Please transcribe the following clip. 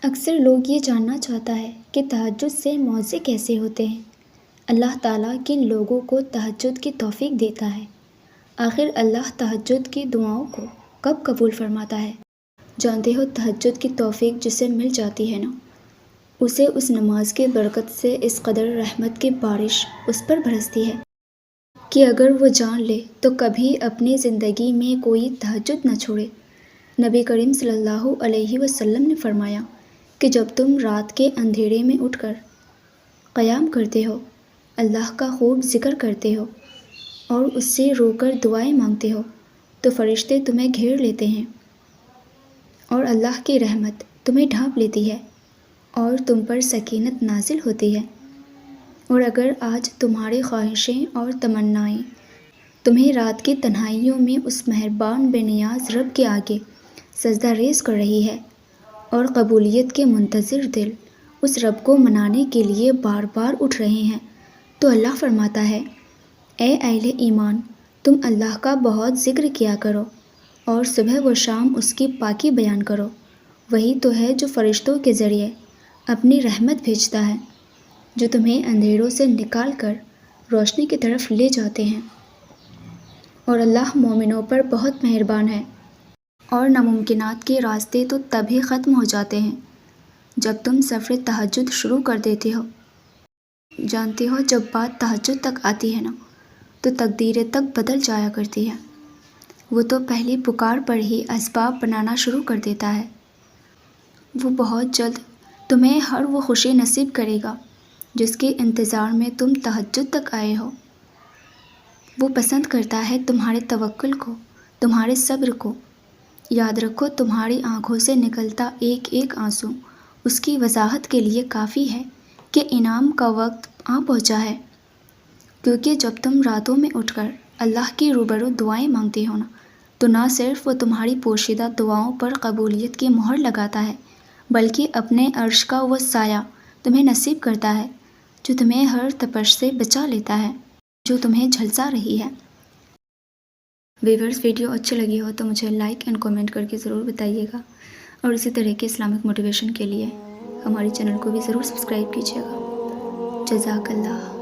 اکثر لوگ یہ جاننا چاہتا ہے کہ تہجد سے موضع کیسے ہوتے ہیں۔ اللہ تعالیٰ کن لوگوں کو تہجد کی توفیق دیتا ہے؟ آخر اللہ تہجد کی دعاؤں کو کب قبول فرماتا ہے؟ جانتے ہو تہجد کی توفیق جسے مل جاتی ہے نا، اسے اس نماز کی برکت سے اس قدر رحمت کی بارش اس پر برستی ہے کہ اگر وہ جان لے تو کبھی اپنی زندگی میں کوئی تہجد نہ چھوڑے۔ نبی کریم صلی اللہ علیہ وسلم نے فرمایا کہ جب تم رات کے اندھیرے میں اٹھ کر قیام کرتے ہو، اللہ کا خوب ذکر کرتے ہو اور اس سے رو کر دعائیں مانگتے ہو تو فرشتے تمہیں گھیر لیتے ہیں اور اللہ کی رحمت تمہیں ڈھانپ لیتی ہے اور تم پر سکینت نازل ہوتی ہے۔ اور اگر آج تمہاری خواہشیں اور تمنائیں تمہیں رات کی تنہائیوں میں اس مہربان بے نیاز رب کے آگے سجدہ ریز کر رہی ہے اور قبولیت کے منتظر دل اس رب کو منانے کے لیے بار بار اٹھ رہے ہیں، تو اللہ فرماتا ہے، اے اہل ایمان، تم اللہ کا بہت ذکر کیا کرو اور صبح و شام اس کی پاکی بیان کرو۔ وہی تو ہے جو فرشتوں کے ذریعے اپنی رحمت بھیجتا ہے، جو تمہیں اندھیروں سے نکال کر روشنی کی طرف لے جاتے ہیں۔ اور اللہ مومنوں پر بہت مہربان ہے۔ اور ناممکنات کے راستے تو تب ہی ختم ہو جاتے ہیں جب تم سفر تہجد شروع کر دیتے ہو۔ جانتے ہو جب بات تہجد تک آتی ہے نا تو تقدیریں تک بدل جایا کرتی ہے۔ وہ تو پہلی پکار پر ہی اسباب بنانا شروع کر دیتا ہے۔ وہ بہت جلد تمہیں ہر وہ خوشی نصیب کرے گا جس کے انتظار میں تم تہجد تک آئے ہو۔ وہ پسند کرتا ہے تمہارے توکل کو، تمہارے صبر کو۔ یاد رکھو تمہاری آنکھوں سے نکلتا ایک ایک آنسو اس کی وضاحت کے لیے کافی ہے کہ انعام کا وقت آ پہنچا ہے، کیونکہ جب تم راتوں میں اٹھ کر اللہ کی روبرو دعائیں مانگتے ہو نا تو نہ صرف وہ تمہاری پوشیدہ دعاؤں پر قبولیت کی مہر لگاتا ہے بلکہ اپنے عرش کا وہ سایہ تمہیں نصیب کرتا ہے جو تمہیں ہر تپش سے بچا لیتا ہے جو تمہیں جھلسا رہی ہے۔ ویورز، ویڈیو اچھی لگی ہو تو مجھے لائک اینڈ کامنٹ کر کے ضرور بتائیے گا، اور اسی طرح کے اسلامک موٹیویشن کے لیے ہمارے چینل کو بھی ضرور سبسکرائب کیجیے گا۔ جزاک اللہ۔